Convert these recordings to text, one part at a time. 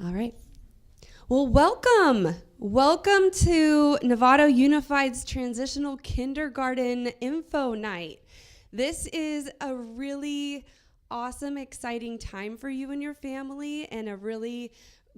All right. Well, welcome. Welcome to Novato Unified's Transitional Kindergarten Info Night. This is a really awesome, exciting time for you and your family, and a really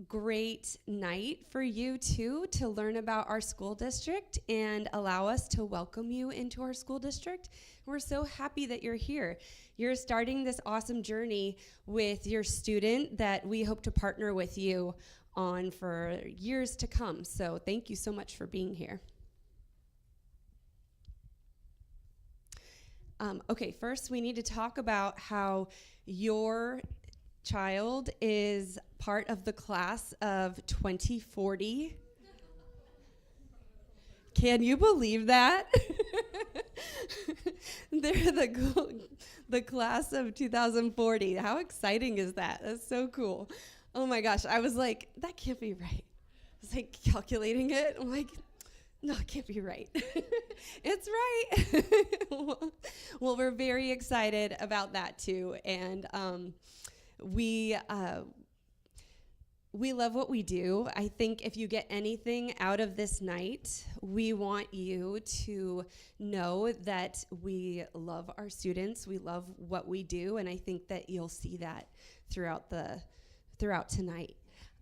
great night for you too to learn about our school district and allow us to welcome you into our school district. We're so happy that you're here. You're starting this awesome journey with your student that we hope to partner with you on for years to come. So thank you so much for being here. Okay, first we need to talk about how your child is part of the class of 2040. Can you believe that? They're the class of 2040. How exciting is that? That's so cool. Oh my gosh, I was like, that can't be right. I was like calculating it. I'm like, no, it can't be right. It's right. Well, we're very excited about that too. And we love what we do. I think if you get anything out of this night, we want you to know that we love our students. We love what we do, and I think that you'll see that throughout tonight.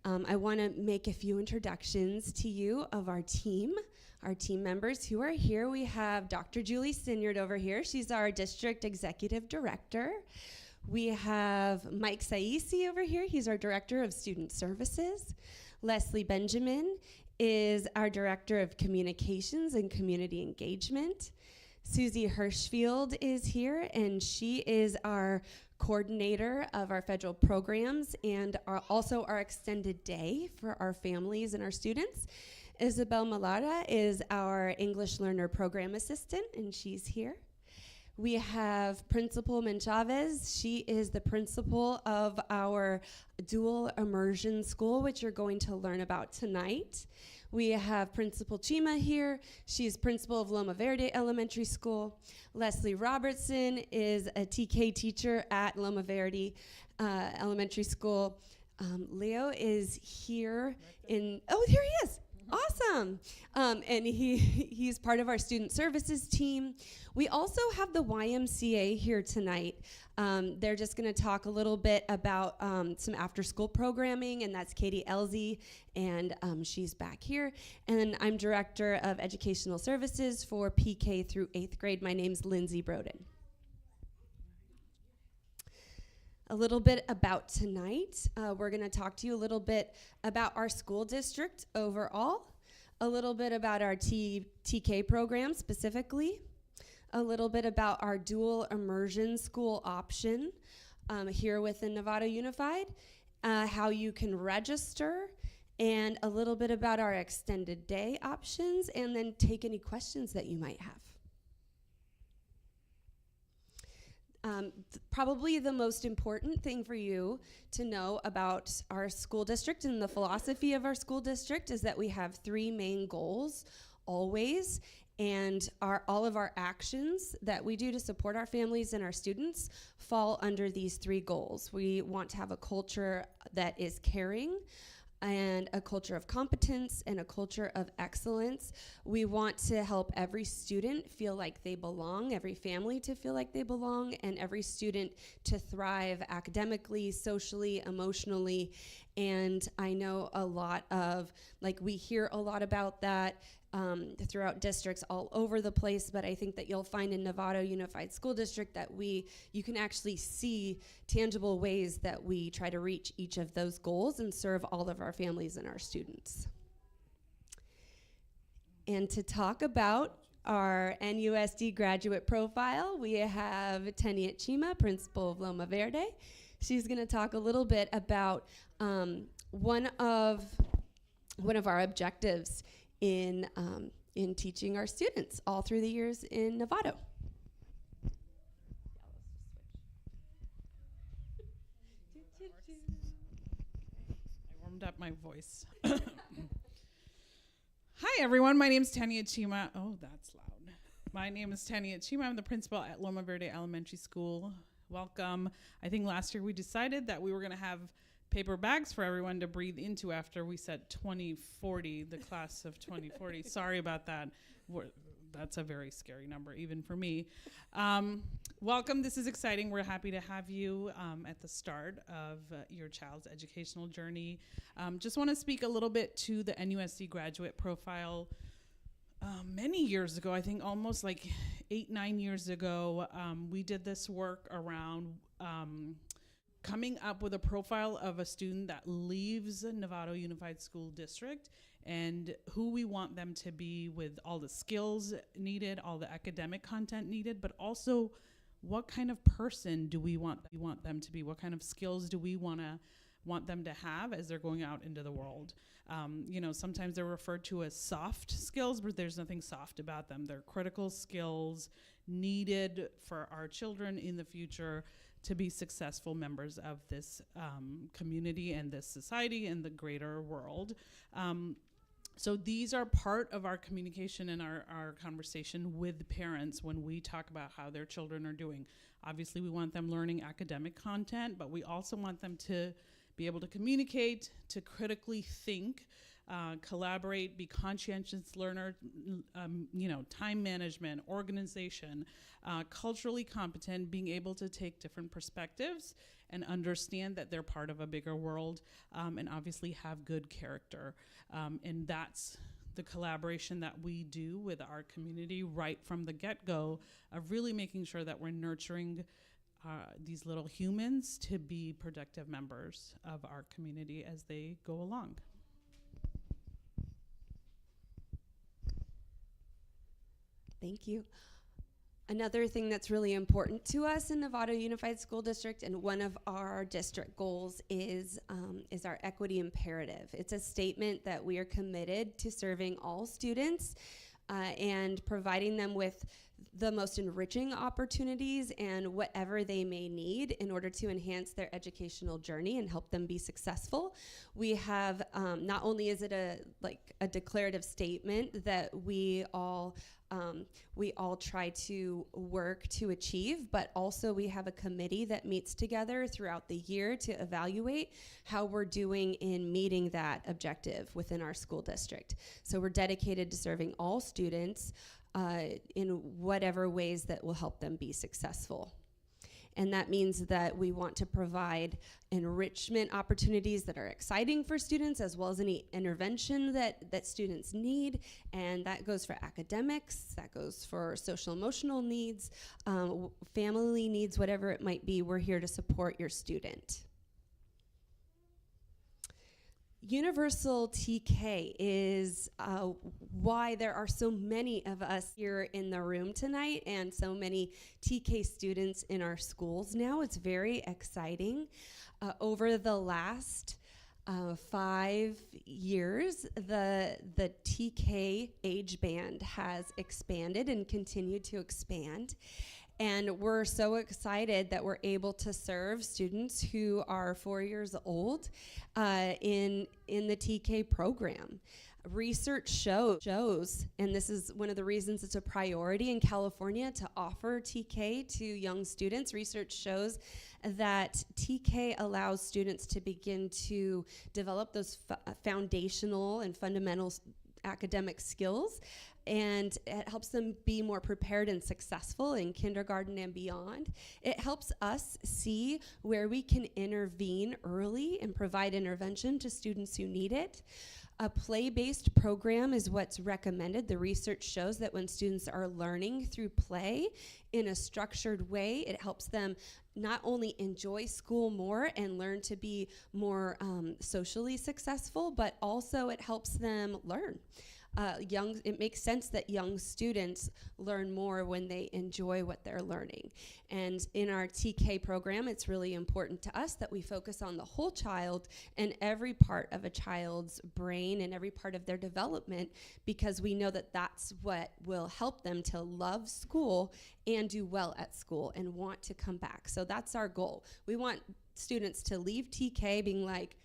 I want to make a few introductions to you of our team members who are here. We have Dr. Julie Sinyard over here. She's our district executive director. We have Mike Saisi over here. He's our Director of Student Services. Leslie Benjamin is our Director of Communications and Community Engagement. Susie Hirschfield is here, and she is our coordinator of our federal programs and also our extended day for our families and our students. Isabel Malara is our English Learner Program Assistant, and she's here. We have Principal Menchavez. She is the principal of our dual immersion school, which you're going to learn about tonight. We have Principal Chima here. She's principal of Loma Verde Elementary School. Leslie Robertson is a TK teacher at Loma Verde Elementary School. Leo is here here he is. Awesome. And he's part of our student services team. We also have the YMCA here tonight. They're just going to talk a little bit about some after-school programming, and that's Katie Elzy, and she's back here. And then I'm Director of Educational Services for PK through 8th grade. My name's Lindsay Broden. A little bit about tonight. We're going to talk to you a little bit about our school district overall, a little bit about our TK program specifically, a little bit about our dual immersion school option here within Novato Unified, how you can register, and a little bit about our extended day options, and then take any questions that you might have. Probably the most important thing for you to know about our school district and the philosophy of our school district is that we have 3 main goals always, and all of our actions that we do to support our families and our students fall under these 3 goals. We want to have a culture that is caring, and a culture of competence, and a culture of excellence. We want to help every student feel like they belong, every family to feel like they belong, and every student to thrive academically, socially, emotionally. And I know we hear a lot about that throughout districts all over the place, but I think that you'll find in Novato Unified School District that you can actually see tangible ways that we try to reach each of those goals and serve all of our families and our students. And to talk about our NUSD graduate profile, we have Tenia Chima, principal of Loma Verde. She's going to talk a little bit about one of our objectives in teaching our students all through the years in Novato. I warmed up my voice. Hi everyone, my name is Tenia Chima. Oh, that's loud. My name is Tenia Chima. I'm the principal at Loma Verde Elementary School. Welcome. I think last year we decided that we were going to have paper bags for everyone to breathe into after we said 2040, the class of 2040. Sorry about that. That's a very scary number, even for me. Welcome. This is exciting. We're happy to have you at the start of your child's educational journey. Just want to speak a little bit to the NUSC graduate profile. Many years ago, I think almost like 8-9 years ago, we did this work around coming up with a profile of a student that leaves Novato Unified School District and who we want them to be, with all the skills needed, all the academic content needed, but also what kind of person do we want them to be? What kind of skills do we want them to have as they're going out into the world? Sometimes they're referred to as soft skills, but there's nothing soft about them. They're critical skills needed for our children in the future to be successful members of this community and this society and the greater world. So these are part of our communication and our conversation with parents when we talk about how their children are doing. Obviously, we want them learning academic content, but we also want them to be able to communicate, to critically think, collaborate, be conscientious learner, time management, organization, culturally competent, being able to take different perspectives and understand that they're part of a bigger world, and obviously have good character. And that's the collaboration that we do with our community right from the get-go, of really making sure that we're nurturing these little humans to be productive members of our community as they go along. Thank you. Another thing that's really important to us in Novato Unified School District, and one of our district goals, is our equity imperative. It's a statement that we are committed to serving all students and providing them with the most enriching opportunities and whatever they may need in order to enhance their educational journey and help them be successful. We have, not only is it a declarative statement that we all try to work to achieve, but also we have a committee that meets together throughout the year to evaluate how we're doing in meeting that objective within our school district. So we're dedicated to serving all students in whatever ways that will help them be successful. And that means that we want to provide enrichment opportunities that are exciting for students, as well as any intervention that students need. And that goes for academics, that goes for social emotional needs, family needs, whatever it might be. We're here to support your student. Universal TK is why there are so many of us here in the room tonight and so many TK students in our schools now. It's very exciting. Over the last 5 years, the TK age band has expanded and continued to expand. And we're so excited that we're able to serve students who are 4 years old in the TK program. Research shows, and this is one of the reasons it's a priority in California to offer TK to young students. Research shows that TK allows students to begin to develop those foundational and fundamental academic skills, and it helps them be more prepared and successful in kindergarten and beyond. It helps us see where we can intervene early and provide intervention to students who need it. A play-based program is what's recommended. The research shows that when students are learning through play in a structured way, it helps them not only enjoy school more and learn to be more socially successful, but also it helps them learn. It makes sense that young students learn more when they enjoy what they're learning. And in our TK program, it's really important to us that we focus on the whole child and every part of a child's brain and every part of their development, because we know that that's what will help them to love school and do well at school and want to come back. So that's our goal. We want students to leave TK being like,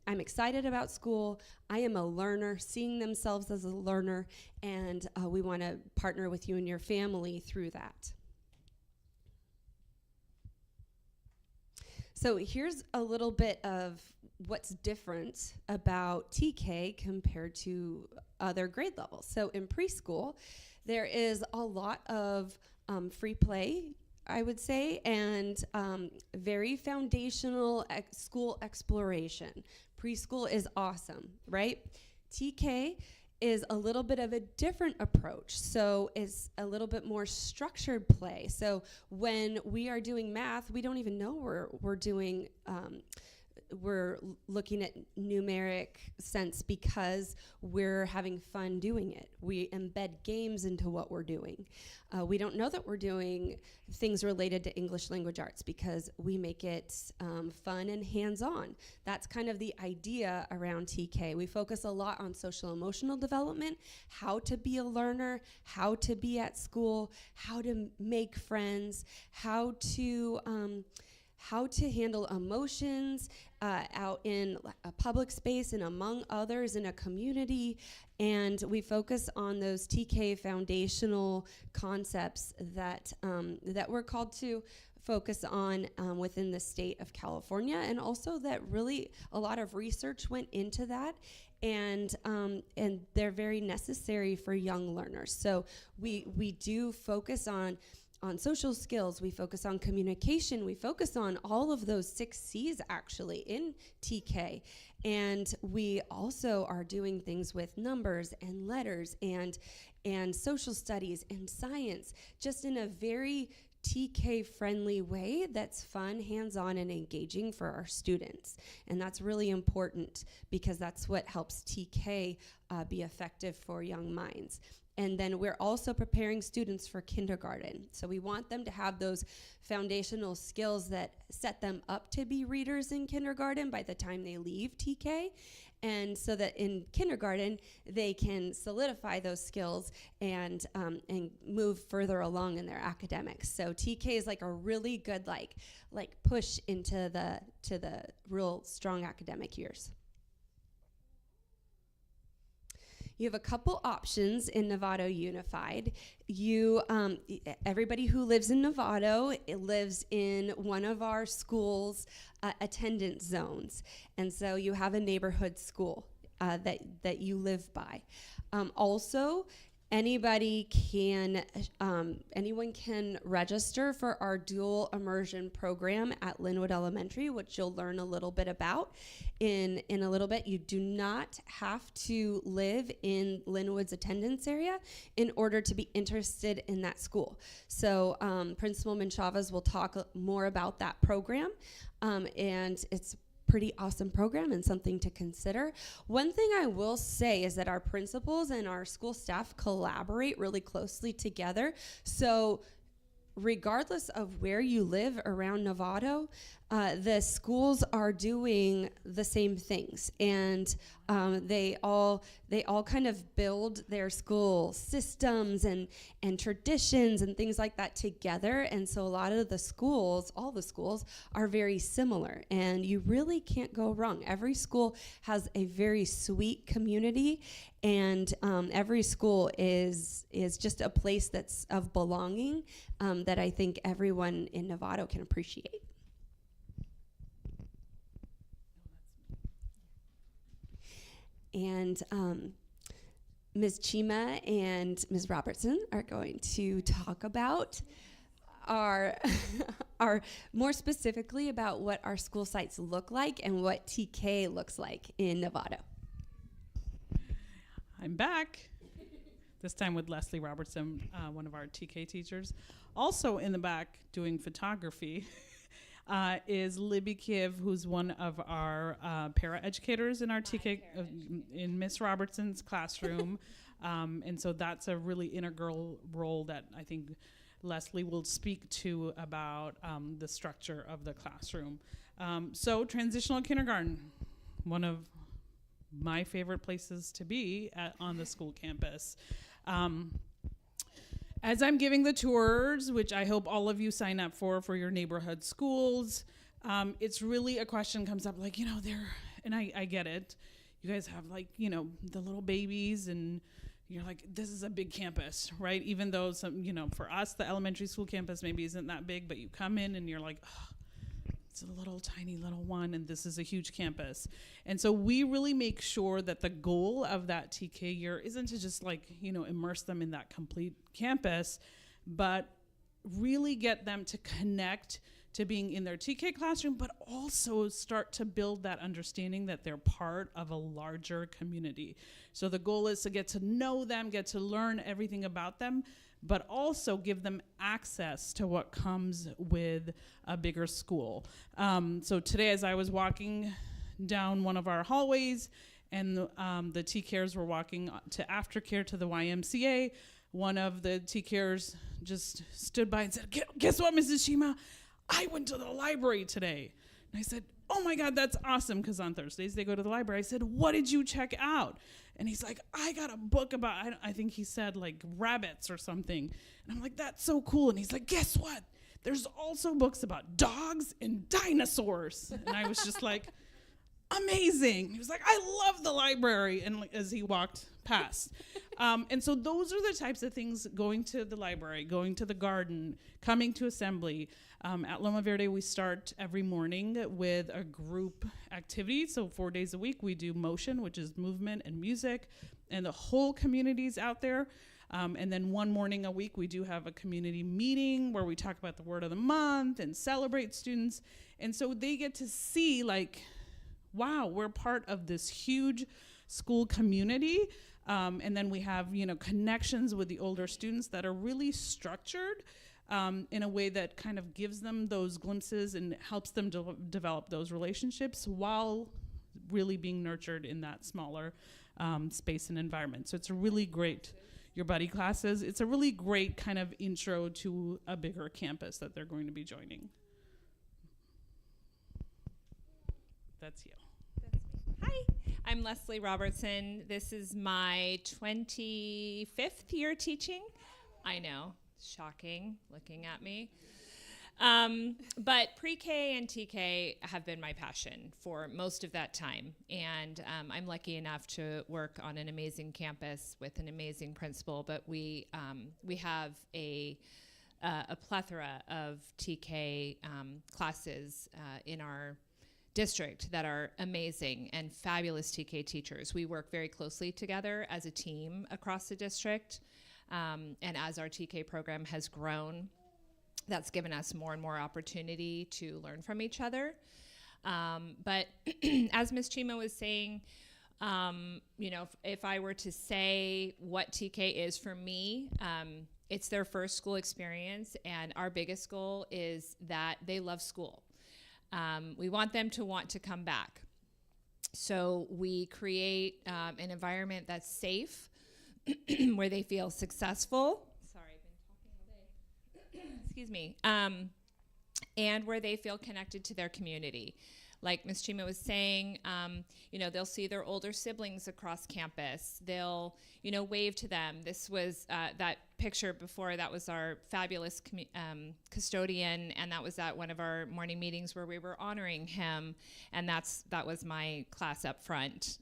I'm excited about school, I am a learner, seeing themselves as a learner, and we want to partner with you and your family through that. So here's a little bit of what's different about TK compared to other grade levels. So in preschool, there is a lot of free play, I would say, and very foundational school exploration. Preschool is awesome, right? TK is a little bit of a different approach. So it's a little bit more structured play. So when we are doing math, we don't even know we're doing we're looking at numeric sense because we're having fun doing it. We embed games into what we're doing. We don't know that we're doing things related to English language arts because we make it fun and hands-on. That's kind of the idea around TK. We focus a lot on social emotional development, how to be a learner, how to be at school, how to make friends, how to handle emotions out in a public space and among others in a community. And we focus on those TK foundational concepts that we're called to focus on within the state of California, and also that really a lot of research went into that. And they're very necessary for young learners. So we do focus on social skills, we focus on communication, we focus on all of those 6 C's actually in TK. And we also are doing things with numbers and letters and social studies and science, just in a very TK friendly way that's fun, hands-on, and engaging for our students. And that's really important because that's what helps TK be effective for young minds. And then we're also preparing students for kindergarten. So we want them to have those foundational skills that set them up to be readers in kindergarten by the time they leave TK. And so that in kindergarten, they can solidify those skills and move further along in their academics. So TK is like a really good like push into the real strong academic years. You have a couple options in Novato Unified. Everybody who lives in Novato lives in one of our schools' attendance zones, and so you have a neighborhood school that you live by. Also, anyone can register for our dual immersion program at Linwood Elementary, which you'll learn a little bit about in a little bit. You do not have to live in Linwood's attendance area in order to be interested in that school. So Principal Menchavez will talk more about that program, and it's pretty awesome program and something to consider. One thing I will say is that our principals and our school staff collaborate really closely together. So regardless of where you live around Novato, the schools are doing the same things, and they all kind of build their school systems and traditions and things like that together. And so a lot of the schools, all the schools, are very similar, and you really can't go wrong. Every school has a very sweet community, and every school is just a place that's of belonging that I think everyone in Novato can appreciate. And Ms. Chima and Ms. Robertson are going to talk about our more specifically about what our school sites look like and what TK looks like in Novato. I'm back, this time with Leslie Robertson, one of our TK teachers. Also in the back doing photography is Libby Kiev, who's one of our para-educators in our TK, in Miss Robertson's classroom. And so that's a really integral role that I think Leslie will speak to about the structure of the classroom. So transitional kindergarten, one of my favorite places to be on the school campus. As I'm giving the tours, which I hope all of you sign up for your neighborhood schools, it's really a question comes up like, and I get it. You guys have like, the little babies, and you're like, this is a big campus, right? Even though for us, the elementary school campus maybe isn't that big, but you come in and you're like, oh, it's a little tiny little one, and this is a huge campus. And so we really make sure that the goal of that TK year isn't to just immerse them in that complete campus, but really get them to connect to being in their TK classroom, but also start to build that understanding that they're part of a larger community. So the goal is to get to know them, get to learn everything about them, but also give them access to what comes with a bigger school. So today, as I was walking down one of our hallways, and the TKers were walking to aftercare to the YMCA, one of the TKers just stood by and said, "Guess what, Mrs. Shima? I went to the library today." And I said, "Oh my God, that's awesome," because on Thursdays they go to the library. I said, "What did you check out?" And he's like, "I got a book about," I think he said like rabbits or something. And I'm like, "That's so cool." And he's like, "Guess what? There's also books about dogs and dinosaurs." And I was just like, "Amazing." He was like, "I love the library." And as he walked past. And so those are the types of things: going to the library, going to the garden, coming to assembly. At Loma Verde, we start every morning with a group activity. So 4 days a week, we do motion, which is movement and music, and the whole community's out there. And then one morning a week, we do have a community meeting where we talk about the word of the month and celebrate students. And so they get to see, like, wow, we're part of this huge school community. And then we have, connections with the older students that are really structured in a way that kind of gives them those glimpses and helps them develop those relationships while really being nurtured in that smaller space and environment. So it's a really great, your buddy classes, it's a really great kind of intro to a bigger campus that they're going to be joining. That's you. Hi, I'm Leslie Robertson. This is my 25th year teaching. I know, shocking, looking at me. But pre-K and TK have been my passion for most of that time. And I'm lucky enough to work on an amazing campus with an amazing principal. But we have a plethora of TK classes in our district that are amazing and fabulous TK teachers. We work very closely together as a team across the district. And as our TK program has grown, that's given us more and more opportunity to learn from each other. But as Ms. Chima was saying, if I were to say what TK is for me, it's their first school experience, and our biggest goal is that they love school. We want them to want to come back. So we create an environment that's safe, where they feel successful. Sorry, I've been talking all day. Excuse me. And where they feel connected to their community. Like Ms. Chima was saying, they'll see their older siblings across campus. They'll, wave to them. This was that picture before. That was our fabulous custodian, and that was at one of our morning meetings where we were honoring him. And that was my class up front.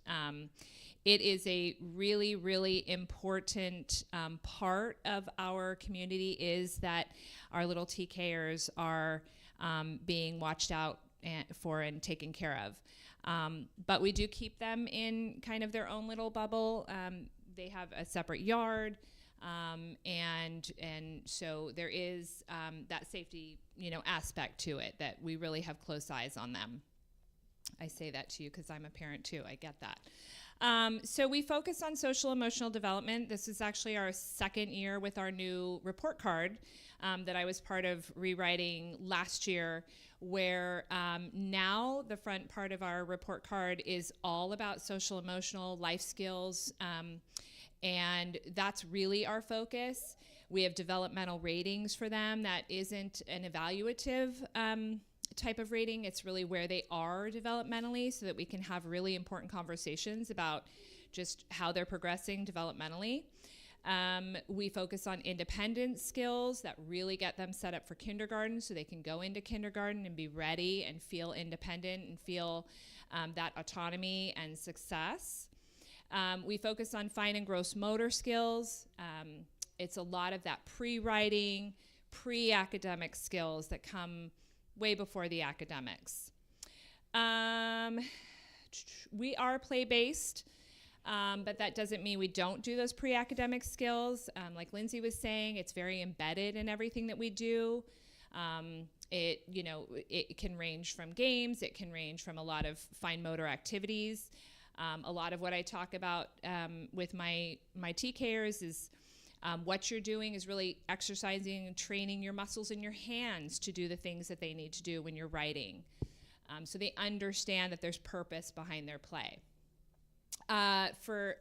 It is a really, really important part of our community is that our little TKers are being watched out for and taken care of. But we do keep them in kind of their own little bubble. They have a separate yard, and so there is that safety, aspect to it, that we really have close eyes on them. I say that to you because I'm a parent too. I get that. So we focus on social emotional development. This is actually our second year with our new report card that I was part of rewriting last year, where now the front part of our report card is all about social emotional life skills, and that's really our focus. We have developmental ratings for them that isn't an evaluative type of rating. It's really where they are developmentally, so that we can have really important conversations about just how they're progressing developmentally. We focus on independence skills that really get them set up for kindergarten, so they can go into kindergarten and be ready and feel independent and feel that autonomy and success. We focus on fine and gross motor skills. It's a lot of that pre-writing, pre-academic skills that come way before the academics. We are play-based, but that doesn't mean we don't do those pre-academic skills. Like Lindsay was saying, it's very embedded in everything that we do. It can range from games, it can range from a lot of fine motor activities. A lot of what I talk about with my TKers is what you're doing is really exercising and training your muscles in your hands to do the things that they need to do when you're writing. So they understand that there's purpose behind their play. For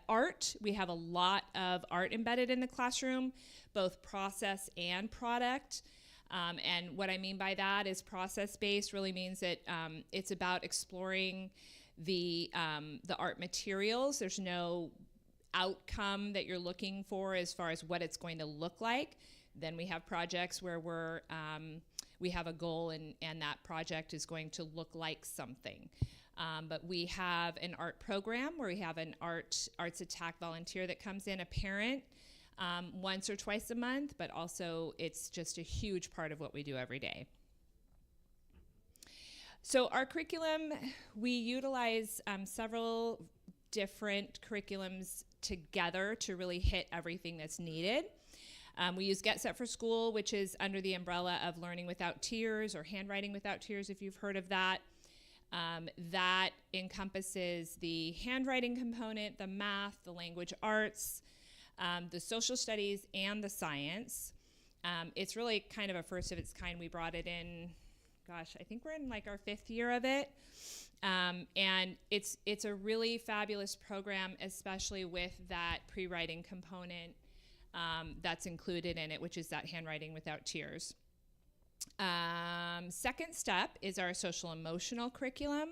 art, we have a lot of art embedded in the classroom, both process and product. And what I mean by that is process-based really means that it's about exploring the art materials. There's no outcome that you're looking for as far as what it's going to look like. Then we have projects where we have a goal and that project is going to look like something. But we have an art program where we have an arts attack volunteer that comes in, a parent, once or twice a month, but also it's just a huge part of what we do every day. So our curriculum, we utilize several different curriculums together to really hit everything that's needed. We use Get Set for School, which is under the umbrella of Learning Without Tears or Handwriting Without Tears, if you've heard of that. That encompasses the handwriting component, the math, the language arts, the social studies, and the science. It's really kind of a first of its kind. We brought it in, gosh, I think we're in like our 5th year of it. And it's a really fabulous program, especially with that pre-writing component that's included in it, which is that handwriting without tears. Second step is our social emotional curriculum.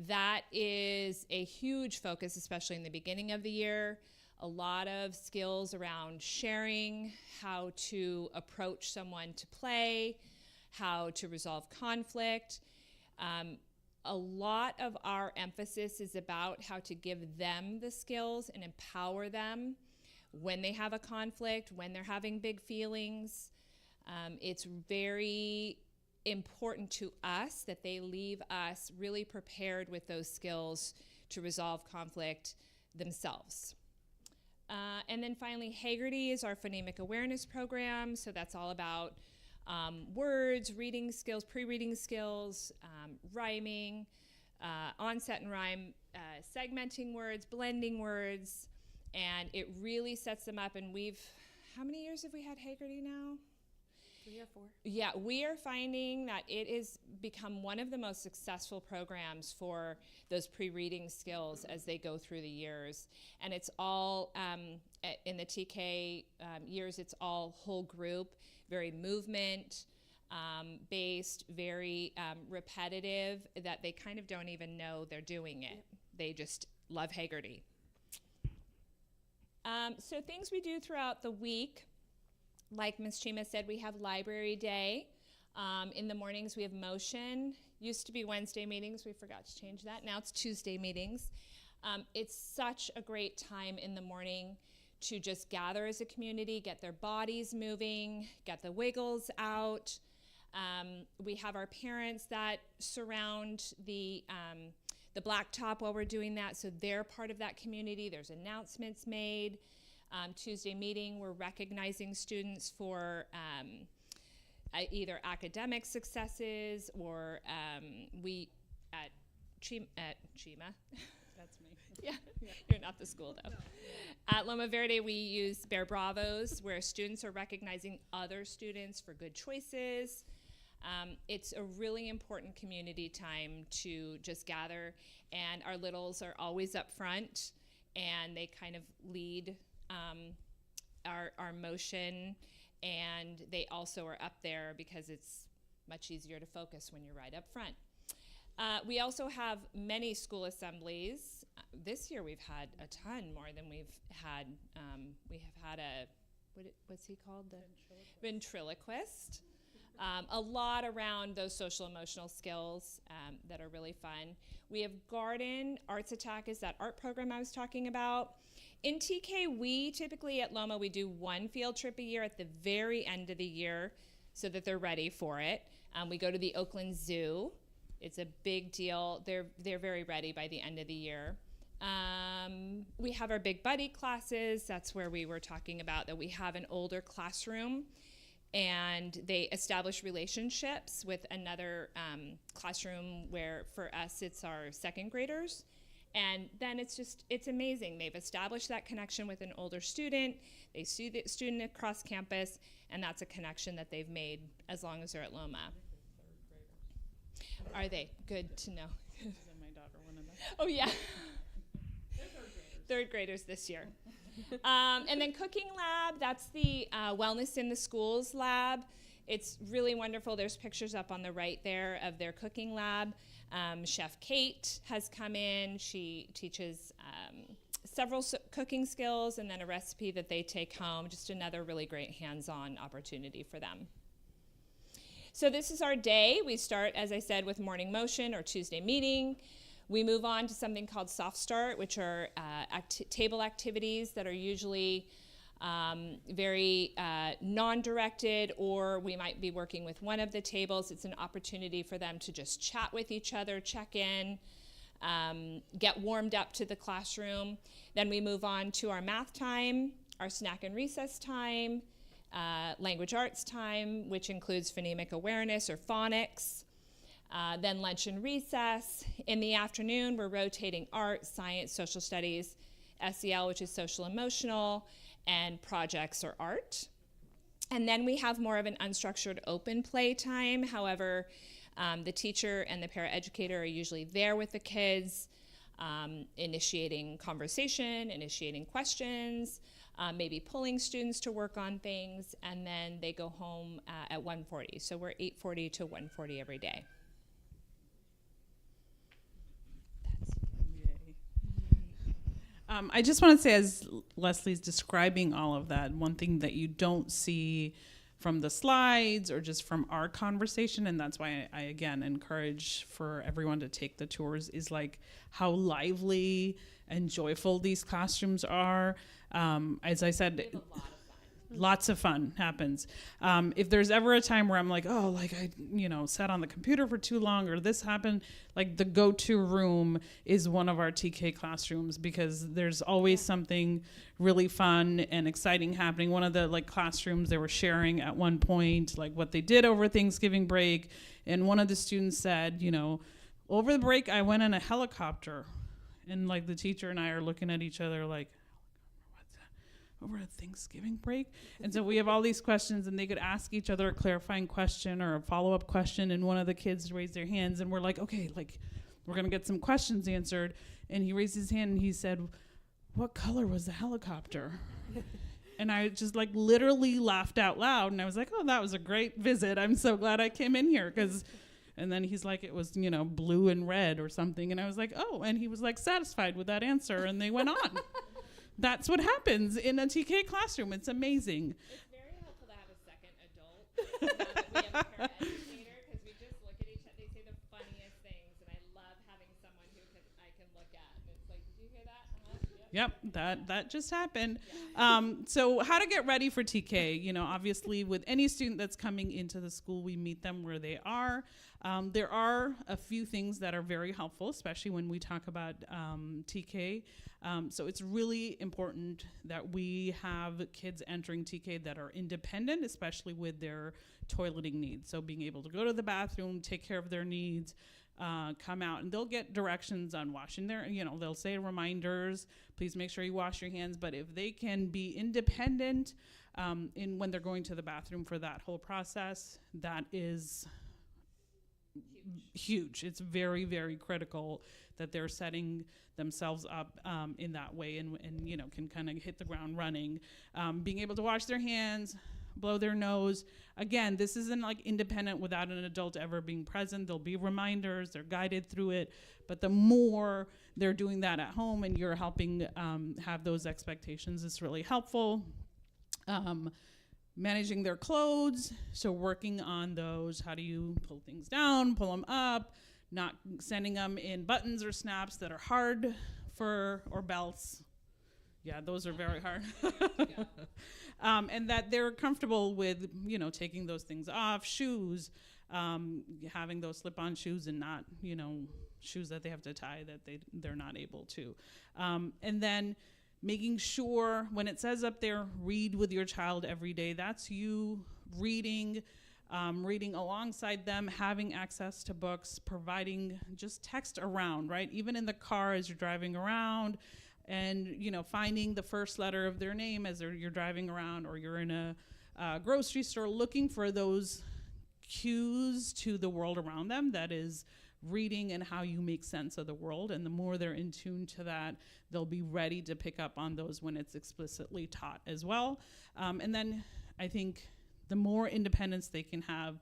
That is a huge focus, especially in the beginning of the year. A lot of skills around sharing, how to approach someone to play, how to resolve conflict. A lot of our emphasis is about how to give them the skills and empower them when they have a conflict, when they're having big feelings. It's very important to us that they leave us really prepared with those skills to resolve conflict themselves. And then finally, Haggerty is our phonemic awareness program. So that's all about words, reading skills, pre-reading skills, rhyming, onset and rhyme, segmenting words, blending words, and it really sets them up. And how many years have we had Haggerty now? 3 or 4. Yeah, we are finding that it has become one of the most successful programs for those pre-reading skills as they go through the years. And it's all, in the TK years, it's all whole group, very movement based, very repetitive, that they kind of don't even know they're doing it. Yep. They just love Haggerty. So things we do throughout the week. Like Ms. Chima said, we have library day. In the mornings, we have motion. Used to be Wednesday meetings. We forgot to change that. Now it's Tuesday meetings. It's such a great time in the morning to just gather as a community, get their bodies moving, get the wiggles out. We have our parents that surround the blacktop while we're doing that, so they're part of that community. There's announcements made. Tuesday meeting, we're recognizing students for either academic successes or we at Chima. That's me. Yeah, you're not the school though. No. At Loma Verde, we use Bear Bravos, where students are recognizing other students for good choices. It's a really important community time to just gather, and our littles are always up front, and they kind of lead our motion, and they also are up there because it's much easier to focus when you're right up front. We also have many school assemblies. This year we've had a ton more than we've had. We have had what's he called? The ventriloquist. A lot around those social emotional skills that are really fun. We have Garden. Arts Attack is that art program I was talking about. In TK, we typically at Loma, we do one field trip a year at the very end of the year. so that they're ready for it. We go to the Oakland Zoo. It's a big deal. They're very ready by the end of the year. We have our big buddy classes. That's where we were talking about that we have an older classroom, and they establish relationships with another classroom where for us it's our second graders. And then it's amazing. They've established that connection with an older student. They see the student across campus, and that's a connection that they've made as long as they're at Loma. Are they? Good to know. My daughter, one of them. Oh, yeah. Third graders this year. And then cooking lab, that's the Wellness in the Schools lab. It's really wonderful. There's pictures up on the right there of their cooking lab. Chef Kate has come in. She teaches several cooking skills and then a recipe that they take home. Just another really great hands-on opportunity for them. So this is our day. We start, as I said, with morning motion or Tuesday meeting. We move on to something called Soft Start, which are table activities that are usually very non-directed, or we might be working with one of the tables. It's an opportunity for them to just chat with each other, check in, get warmed up to the classroom. Then we move on to our math time, our snack and recess time, language arts time, which includes phonemic awareness or phonics. Then lunch and recess. In the afternoon, we're rotating art, science, social studies, SEL, which is social emotional, and projects or art. And then we have more of an unstructured open play time. However, the teacher and the paraeducator are usually there with the kids, initiating conversation, initiating questions, maybe pulling students to work on things, and then they go home at 1:40. So we're 8:40 to 1:40 every day. I just want to say, as Leslie's describing all of that, one thing that you don't see from the slides or just from our conversation, and that's why I again encourage for everyone to take the tours, is like how lively and joyful these classrooms are. As I said, lots of fun happens. If there's ever a time where I'm like, oh, like I, sat on the computer for too long or this happened, like the go-to room is one of our TK classrooms because there's always something really fun and exciting happening. One of the classrooms, they were sharing at one point like what they did over Thanksgiving break, and one of the students said, over the break I went in a helicopter, and the teacher and I are looking at each other like, over a Thanksgiving break? And so we have all these questions, and they could ask each other a clarifying question or a follow-up question, and one of the kids raised their hands, and we're like, okay, we're gonna get some questions answered. And he raised his hand and he said, what color was the helicopter? And I just literally laughed out loud, and I was like, oh, that was a great visit. I'm so glad I came in here, and then he's like, it was, blue and red or something. And I was like, oh, and he was satisfied with that answer, and they went on. That's what happens in a TK classroom. It's amazing. It's very helpful to have a second adult. Now that we have a paraeducator, because we just look at each other. They say the funniest things, and I love having someone who I can look at. And it's like, did you hear that? Yep, that just happened. So how to get ready for TK? Obviously, with any student that's coming into the school, we meet them where they are. There are a few things that are very helpful, especially when we talk about TK. So it's really important that we have kids entering TK that are independent, especially with their toileting needs. So being able to go to the bathroom, take care of their needs, come out, and they'll get directions on washing their, they'll say reminders, please make sure you wash your hands. But if they can be independent when they're going to the bathroom for that whole process, that is huge. It's very, very critical that they're setting themselves up in that way and can kind of hit the ground running. Being able to wash their hands, blow their nose. Again, this isn't independent without an adult ever being present. There'll be reminders, they're guided through it, but the more they're doing that at home and you're helping have those expectations, it's really helpful. Managing their clothes, so working on those, how do you pull things down, pull them up, not sending them in buttons or snaps that are hard or belts. Yeah, those are very hard. And that they're comfortable with, taking those things off, shoes, having those slip-on shoes and not, shoes that they have to tie that they're not able to. And then making sure when it says up there, read with your child every day, that's you reading alongside them, having access to books, providing just text around, right? Even in the car as you're driving around, and finding the first letter of their name as you're driving around, or you're in a grocery store, looking for those cues to the world around them. That is reading and how you make sense of the world. And the more they're in tune to that, they'll be ready to pick up on those when it's explicitly taught as well. And then I think the more independence they can have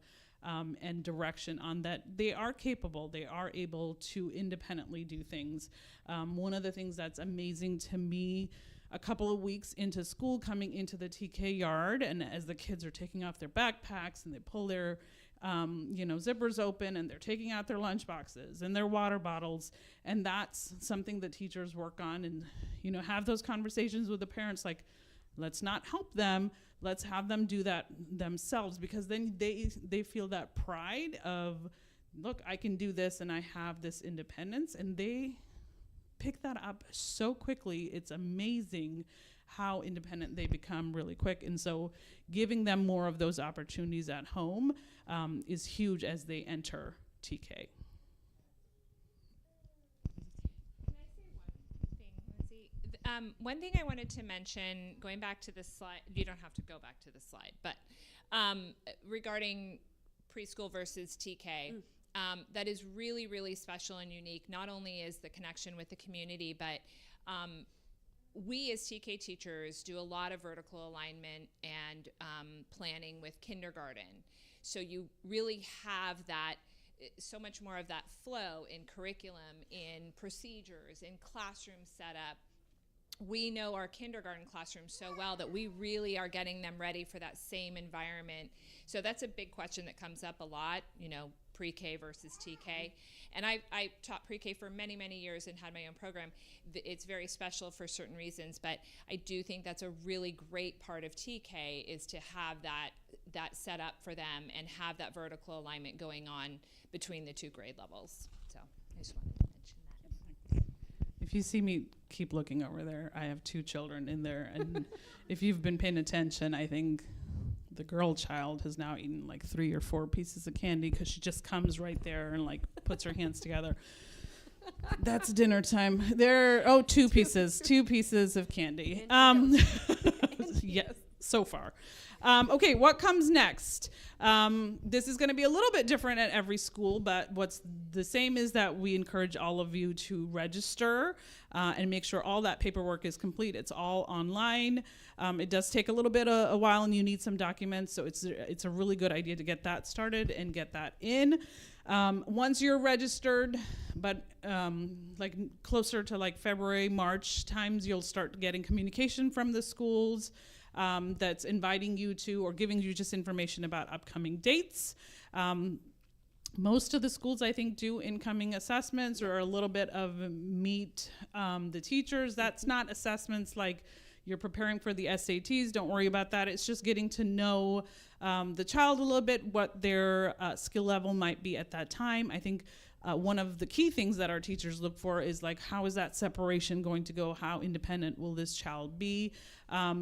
and direction on that, they are capable, they are able to independently do things. One of the things that's amazing to me, a couple of weeks into school, coming into the TK yard, and as the kids are taking off their backpacks and they pull their zippers open and they're taking out their lunch boxes and their water bottles, and that's something that teachers work on, and have those conversations with the parents, like, let's not help them, let's have them do that themselves, because then they feel that pride of, look, I can do this and I have this independence, and they pick that up so quickly. It's amazing how independent they become really quick. And so giving them more of those opportunities at home is huge as they enter TK. One thing I wanted to mention, going back to the slide, you don't have to go back to the slide, but regarding preschool versus TK, that is really, really special and unique. Not only is the connection with the community, but we as TK teachers do a lot of vertical alignment and planning with kindergarten. So you really have that, so much more of that flow in curriculum, in procedures, in classroom setup. We know our kindergarten classroom so well that we really are getting them ready for that same environment. So that's a big question that comes up a lot, pre-K versus TK. And I taught pre-K for many, many years and had my own program. It's very special for certain reasons, but I do think that's a really great part of TK, is to have that set up for them and have that vertical alignment going on between the two grade levels. So I just wanted to mention that. If you see me keep looking over there, I have 2 children in there, and if you've been paying attention, I think the girl child has now eaten like 3 or 4 pieces of candy, because she just comes right there and like puts her hands together. That's dinner time. 2 pieces of candy. Yes, so far. Okay, what comes next? This is going to be a little bit different at every school, but what's the same is that we encourage all of you to register and make sure all that paperwork is complete. It's all online. It does take a little bit a while, and you need some documents, so it's a really good idea to get that started and get that in. Once you're registered, but like closer to like February, March times, you'll start getting communication from the schools that's inviting you to, or giving you just information about upcoming dates. Most of the schools, I think, do incoming assessments or a little bit of meet the teachers. That's not assessments like you're preparing for the SATs. Don't worry about that. It's just getting to know the child a little bit, what their skill level might be at that time. I think one of the key things that our teachers look for is like, how is that separation going to go? How independent will this child be?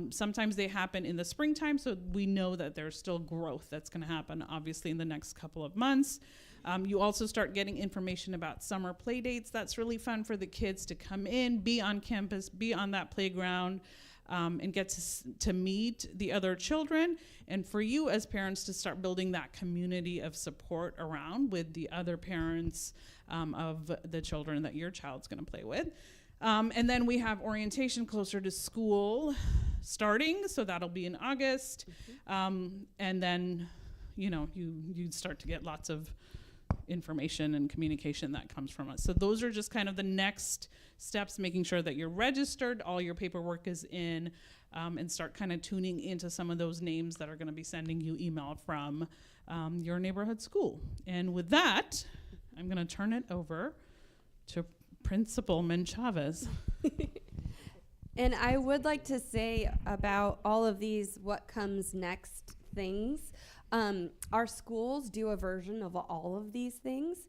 Sometimes they happen in the springtime, so we know that there's still growth that's going to happen, obviously, in the next couple of months. You also start getting information about summer play dates. That's really fun for the kids to come in, be on campus, be on that playground, and get to meet the other children, and for you as parents to start building that community of support around with the other parents of the children that your child's going to play with. And then we have orientation closer to school starting, so that'll be in August. And then, you start to get lots of information and communication that comes from us. So those are just kind of the next steps, making sure that you're registered, all your paperwork is in, and start kind of tuning into some of those names that are going to be sending you email from your neighborhood school. And with that, I'm going to turn it over to Principal Chavez. And I would like to say about all of these what comes next things. Our schools do a version of all of these things.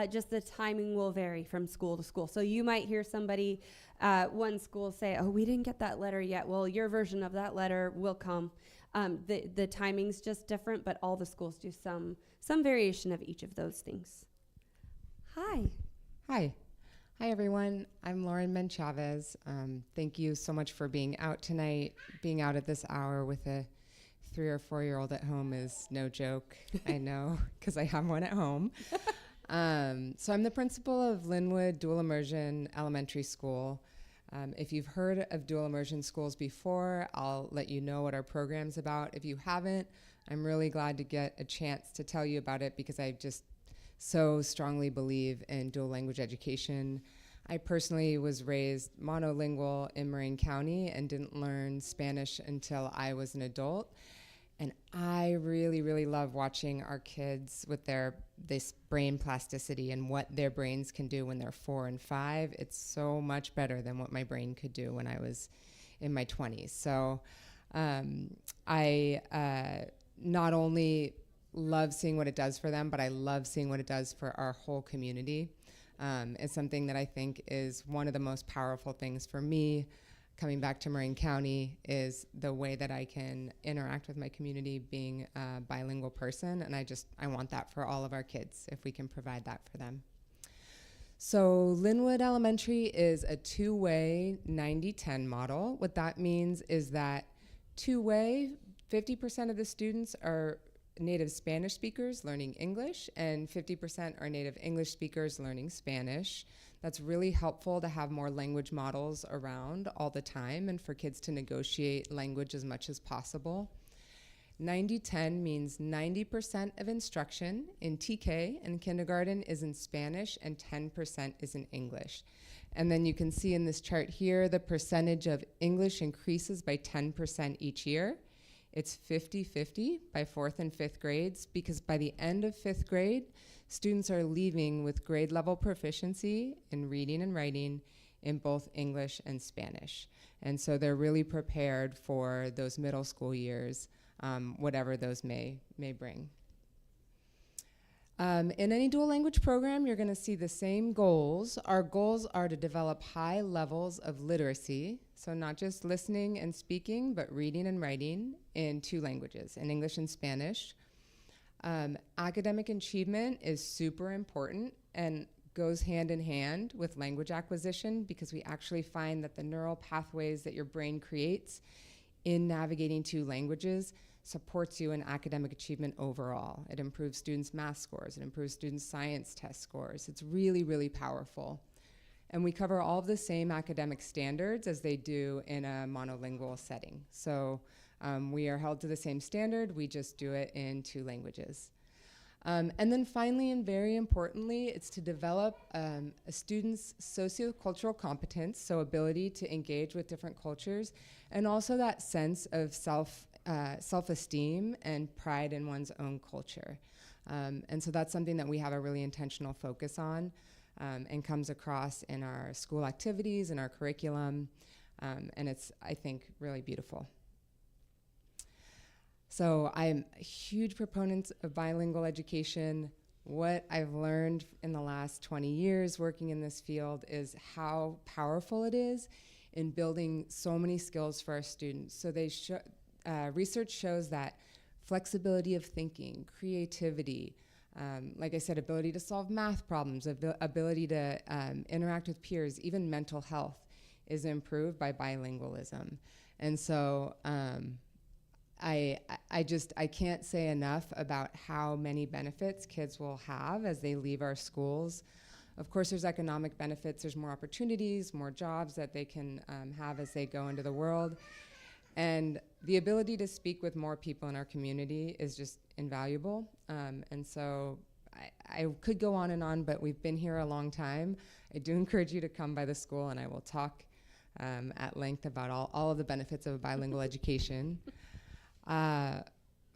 Just the timing will vary from school to school. So you might hear somebody at one school say, "Oh, we didn't get that letter yet." Well, your version of that letter will come. The timing's just different, but all the schools do some variation of each of those things. Hi. Hi. Hi, everyone. I'm Lauren Menchavez. Thank you so much for being out tonight. Being out at this hour with a 3 or 4-year-old at home is no joke. I know, because I have one at home. So I'm the principal of Linwood Dual Immersion Elementary School. If you've heard of dual immersion schools before, I'll let you know what our program's about. If you haven't, I'm really glad to get a chance to tell you about it because I just so strongly believe in dual language education. I personally was raised monolingual in Marin County and didn't learn Spanish until I was an adult. And I really, really love watching our kids with this brain plasticity and what their brains can do when they're 4 and 5. It's so much better than what my brain could do when I was in my 20s. So I not only love seeing what it does for them, but I love seeing what it does for our whole community. It's something that I think is one of the most powerful things for me coming back to Marin County is the way that I can interact with my community being a bilingual person. And I want that for all of our kids if we can provide that for them. So Linwood Elementary is a two-way 90-10 model. What that means is that two-way, 50% of the students are native Spanish speakers learning English, and 50% are native English speakers learning Spanish. That's really helpful to have more language models around all the time and for kids to negotiate language as much as possible. 90-10 means 90% of instruction in TK and kindergarten is in Spanish and 10% is in English. And then you can see in this chart here, the percentage of English increases by 10% each year. It's 50-50 by 4th and 5th grades because by the end of 5th grade, students are leaving with grade level proficiency in reading and writing in both English and Spanish. And so they're really prepared for those middle school years, whatever those may bring. In any dual language program, you're going to see the same goals. Our goals are to develop high levels of literacy, so not just listening and speaking, but reading and writing in 2 languages, in English and Spanish. Academic achievement is super important and goes hand in hand with language acquisition because we actually find that the neural pathways that your brain creates in navigating 2 languages supports you in academic achievement overall. It improves students' math scores. It improves students' science test scores. It's really, really powerful. And we cover all of the same academic standards as they do in a monolingual setting. So we are held to the same standard. We just do it in 2 languages. And then finally, and very importantly, it's to develop a student's sociocultural competence, so ability to engage with different cultures, and also that sense of self-esteem and pride in one's own culture. And so that's something that we have a really intentional focus on and comes across in our school activities and our curriculum. And it's, I think, really beautiful. So I'm a huge proponent of bilingual education. What I've learned in the last 20 years working in this field is how powerful it is in building so many skills for our students. So research shows that flexibility of thinking, creativity, like I said, ability to solve math problems, ability to interact with peers, even mental health is improved by bilingualism. And so I can't say enough about how many benefits kids will have as they leave our schools. Of course, there's economic benefits. There's more opportunities, more jobs that they can have as they go into the world. And the ability to speak with more people in our community is just invaluable. And so I could go on and on, but we've been here a long time. I do encourage you to come by the school, and I will talk at length about all of the benefits of a bilingual education.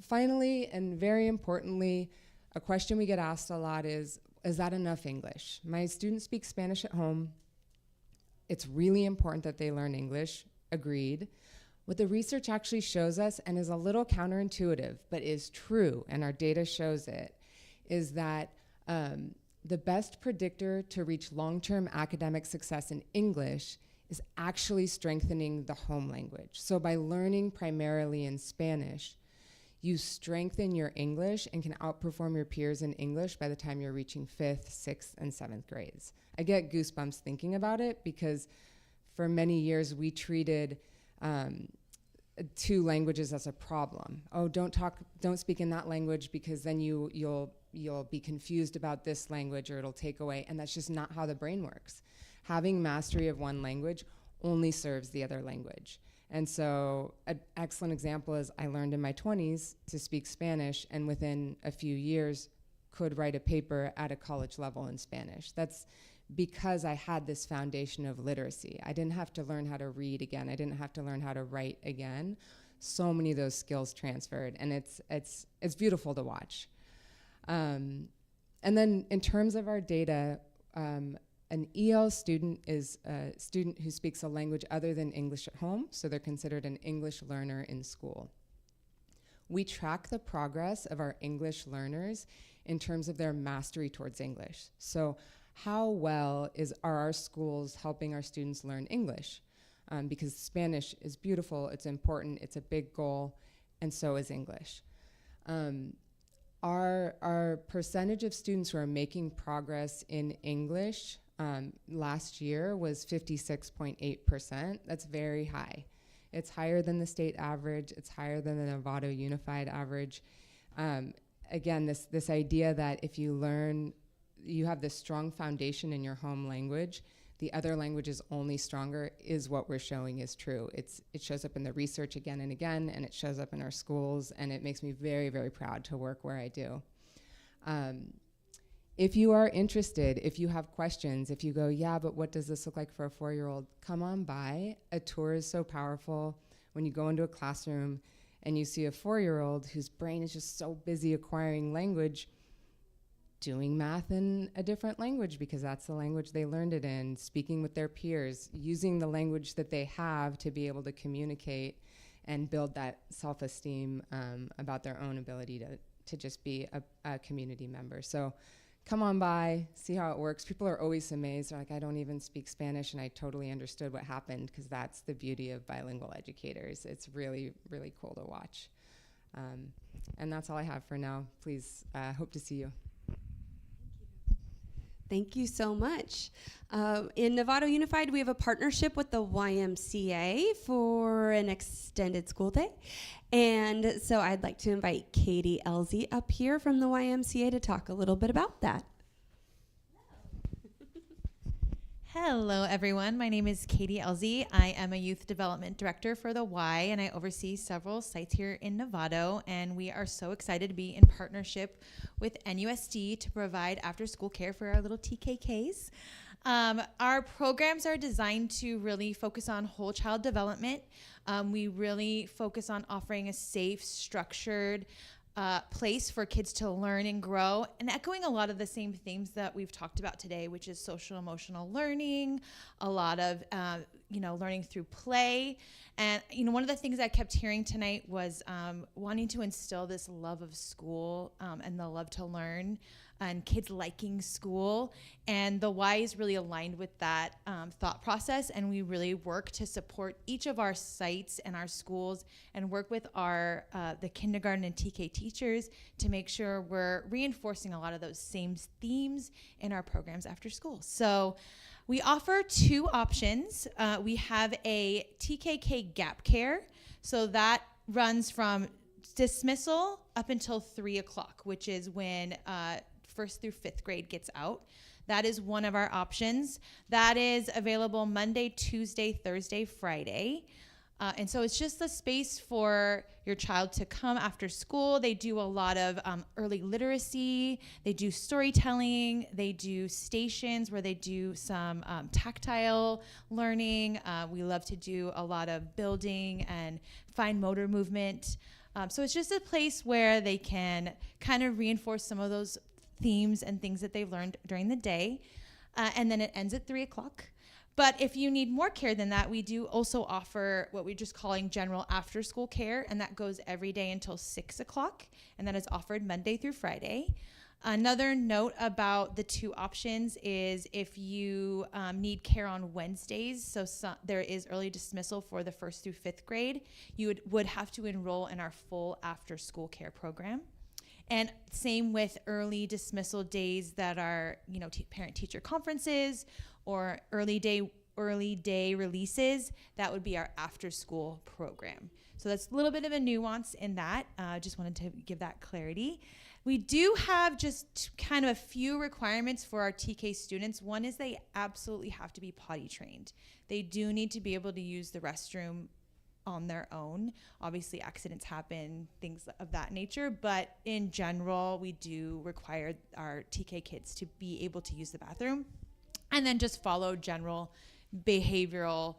Finally, and very importantly, a question we get asked a lot is that enough English? My students speak Spanish at home. It's really important that they learn English. agreed. What the research actually shows us, and is a little counterintuitive, but is true, and our data shows it, is that the best predictor to reach long-term academic success in English is actually strengthening the home language. So by learning primarily in Spanish, you strengthen your English and can outperform your peers in English by the time you're reaching 5th, 6th, and 7th grades. I get goosebumps thinking about it because for many years we treated two languages as a problem. Oh, don't speak in that language because then you'll be confused about this language or it'll take away, and that's just not how the brain works. Having mastery of one language only serves the other language. And so an excellent example is I learned in my 20s to speak Spanish, and within a few years could write a paper at a college level in Spanish. That's because I had this foundation of literacy. I didn't have to learn how to read again. I didn't have to learn how to write again. So many of those skills transferred, and it's beautiful to watch. And then in terms of our data, an EL student is a student who speaks a language other than English at home, so they're considered an English learner in school. We track the progress of our English learners in terms of their mastery towards English. So how well are our schools helping our students learn English? Because Spanish is beautiful, it's important, it's a big goal, and so is English. Our percentage of students who are making progress in English last year was 56.8%. That's very high. It's higher than the state average. It's higher than the Novato Unified average. Again, this idea that if you learn, you have this strong foundation in your home language, the other language is only stronger, is what we're showing is true. It shows up in the research again and again, and it shows up in our schools, and it makes me very, very proud to work where I do. If you are interested, if you have questions, if you go, yeah, but what does this look like for a 4-year-old? Come on by. A tour is so powerful. When you go into a classroom and you see a 4-year-old whose brain is just so busy acquiring language, doing math in a different language because that's the language they learned it in, speaking with their peers, using the language that they have to be able to communicate and build that self-esteem about their own ability to just be a community member. So come on by, see how it works. People are always amazed. They're like, I don't even speak Spanish, and I totally understood what happened, because that's the beauty of bilingual educators. It's really, really cool to watch. And that's all I have for now. Please, hope to see you. Thank you so much. In Novato Unified, we have a partnership with the YMCA for an extended school day. And so I'd like to invite Katie Elsie up here from the YMCA to talk a little bit about that. Hello, everyone. My name is Katie Elsie. I am a youth development director for the Y, and I oversee several sites here in Novato. And we are so excited to be in partnership with NUSD to provide after-school care for our little TKKs. Our programs are designed to really focus on whole child development. We really focus on offering a safe, structured place for kids to learn and grow, and echoing a lot of the same themes that we've talked about today, which is social emotional learning, a lot of learning through play. And one of the things I kept hearing tonight was wanting to instill this love of school and the love to learn, and kids liking school. And the Y is really aligned with that thought process, and we really work to support each of our sites and our schools, and work with our the kindergarten and TK teachers to make sure we're reinforcing a lot of those same themes in our programs after school. So we offer two options. We have a TKK gap care, so that runs from dismissal up until 3 o'clock, which is when 1st through 5th grade gets out. That is one of our options. That is available Monday, Tuesday, Thursday, Friday. And so it's just a space for your child to come after school. They do a lot of early literacy. They do storytelling. They do stations where they do some tactile learning. We love to do a lot of building and fine motor movement. So it's just a place where they can kind of reinforce some of those themes and things that they've learned during the day. And then it ends at 3 o'clock. But if you need more care than that, we do also offer what we're just calling general after school care, and that goes every day until 6 o'clock, and that is offered Monday through Friday. Another note about the two options is if you need care on Wednesdays, there is early dismissal for the 1st through 5th grade, you would have to enroll in our full after school care program. And same with early dismissal days that are, parent-teacher conferences or early day releases. That would be our after-school program. So that's a little bit of a nuance in that. Just wanted to give that clarity. We do have just kind of a few requirements for our TK students. One is they absolutely have to be potty trained. They do need to be able to use the restroom on their own. Obviously, accidents happen, things of that nature, but in general, we do require our TK kids to be able to use the bathroom and then just follow general behavioral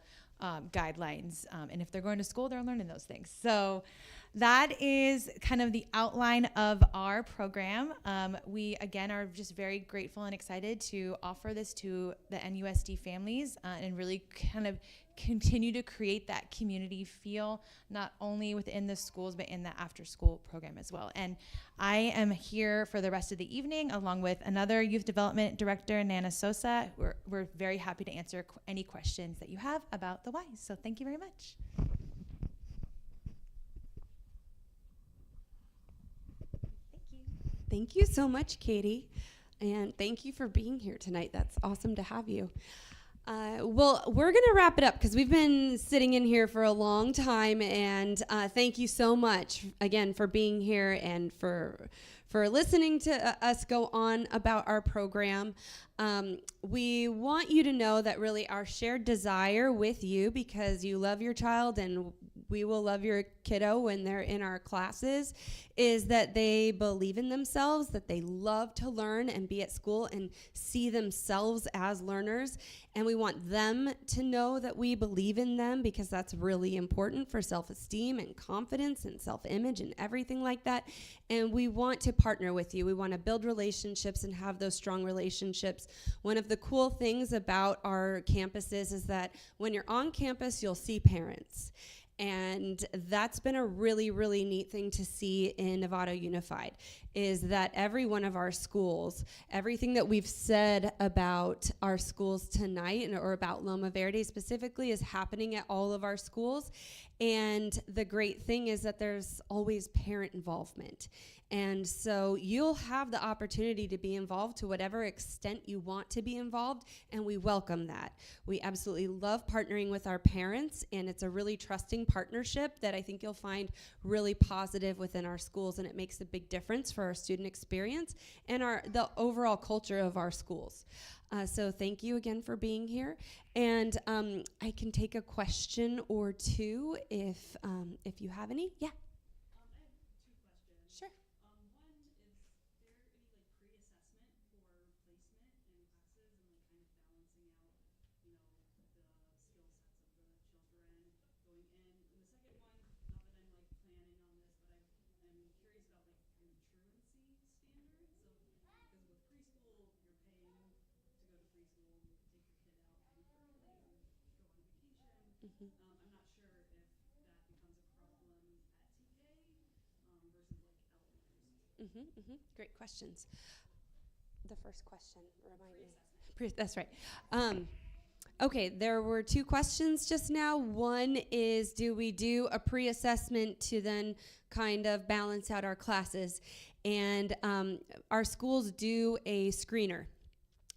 guidelines. And if they're going to school, they're learning those things. So that is kind of the outline of our program. We, again, are just very grateful and excited to offer this to the NUSD families and really kind of continue to create that community feel, not only within the schools, but in the after-school program as well. And I am here for the rest of the evening, along with another youth development director, Nana Sosa. We're very happy to answer any questions that you have about the Y. So thank you very much. Thank you so much, Katie. And thank you for being here tonight. That's awesome to have you. Well, we're going to wrap it up because we've been sitting in here for a long time. And thank you so much, again, for being here and for listening to us go on about our program. We want you to know that really our shared desire with you, because you love your child and we will love your kiddo when they're in our classes, is that they believe in themselves, that they love to learn and be at school and see themselves as learners. And we want them to know that we believe in them, because that's really important for self-esteem and confidence and self-image and everything like that. And we want to partner with you. We want to build relationships and have those strong relationships. One of the cool things about our campuses is that when you're on campus, you'll see parents. And that's been a really, really neat thing to see in Novato Unified, is that every one of our schools, everything that we've said about our schools tonight or about Loma Verde specifically is happening at all of our schools. And the great thing is that there's always parent involvement. And so you'll have the opportunity to be involved to whatever extent you want to be involved, and we welcome that. We absolutely love partnering with our parents, and it's a really trusting partnership that I think you'll find really positive within our schools, and it makes a big difference for our student experience and the overall culture of our schools. So thank you again for being here. And I can take a question or two if you have any. Yeah. Sure. Mm-hmm. Great questions. The first question, remind me. That's right. Okay, there were two questions just now. One is, do we do a pre-assessment to then kind of balance out our classes? And our schools do a screener.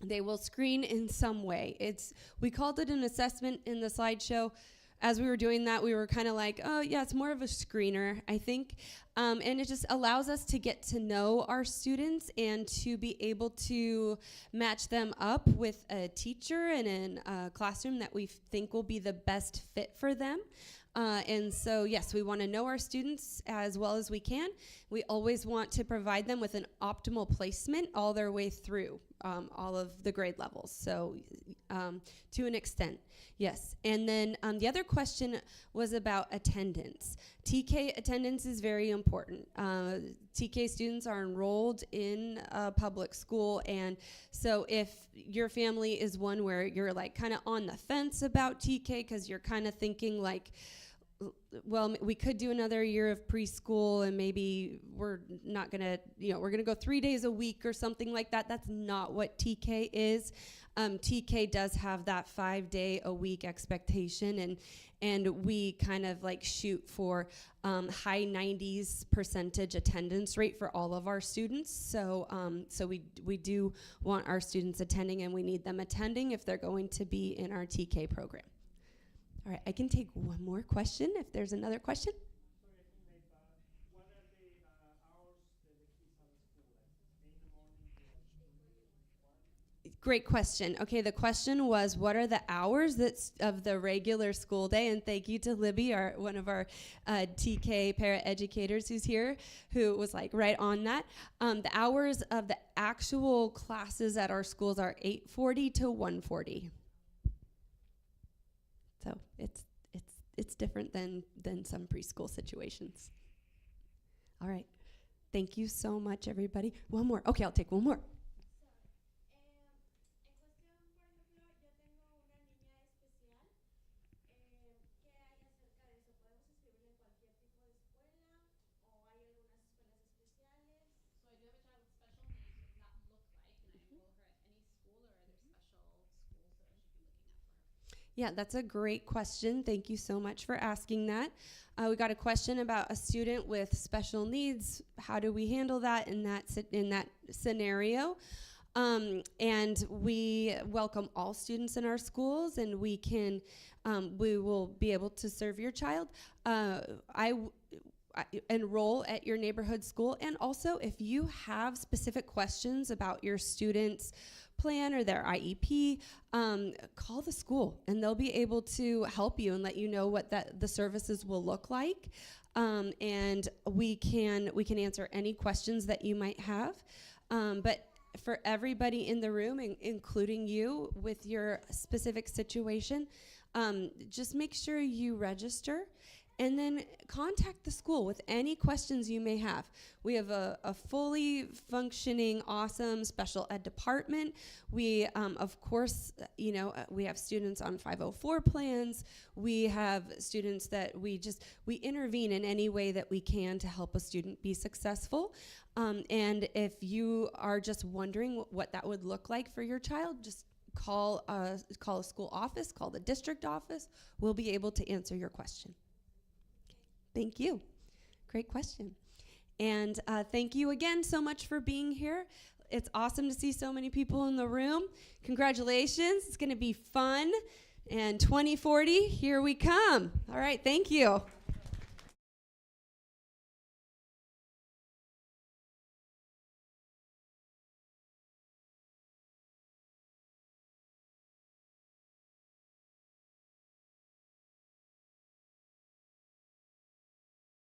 They will screen in some way. We called it an assessment in the slideshow. As we were doing that, we were kind of like, oh, yeah, it's more of a screener, I think. And it just allows us to get to know our students and to be able to match them up with a teacher and in a classroom that we think will be the best fit for them. And so, yes, we want to know our students as well as we can. We always want to provide them with an optimal placement all their way through. all of the grade levels. So to an extent, yes. And then the other question was about attendance. TK attendance is very important. TK students are enrolled in a public school, and so if your family is one where you're like kind of on the fence about TK because you're kind of thinking like, well, we could do another year of preschool and maybe we're not gonna, we're gonna go 3 days a week or something like that. That's not what TK is. TK does have that 5 day a week expectation, and we kind of like shoot for high 90s% attendance rate for all of our students. So we do want our students attending, and we need them attending if they're going to be in our TK program. All right, I can take one more question if there's another question. What are the hours that the kids are at school? Like 8 in the morning to 1? Great question. Okay, the question was, what are the hours of the regular school day? And thank you to Libby, one of our TK para-educators who's here, who was like right on that. The hours of the actual classes at our schools are 8:40 to 1:40. So it's different than some preschool situations. All right. Thank you so much, everybody. One more. Okay, I'll take one more. Yeah, that's a great question. Thank you so much for asking that. We got a question about a student with special needs. How do we handle that in that scenario? And we welcome all students in our schools, and we will be able to serve your child. I enroll at your neighborhood school, and also if you have specific questions about your student's plan or their IEP, call the school, and they'll be able to help you and let you know what the services will look like. And we can answer any questions that you might have. But for everybody in the room, including you with your specific situation, just make sure you register and then contact the school with any questions you may have. We have a fully functioning, awesome special ed department. We, of course, we have students on 504 plans. We have students that we intervene in any way that we can to help a student be successful. And if you are just wondering what that would look like for your child, just call a school office, call the district office. We'll be able to answer your question. Thank you. Great question. And thank you again so much for being here. It's awesome to see so many people in the room. Congratulations. It's going to be fun. And 2040, here we come. All right, thank you.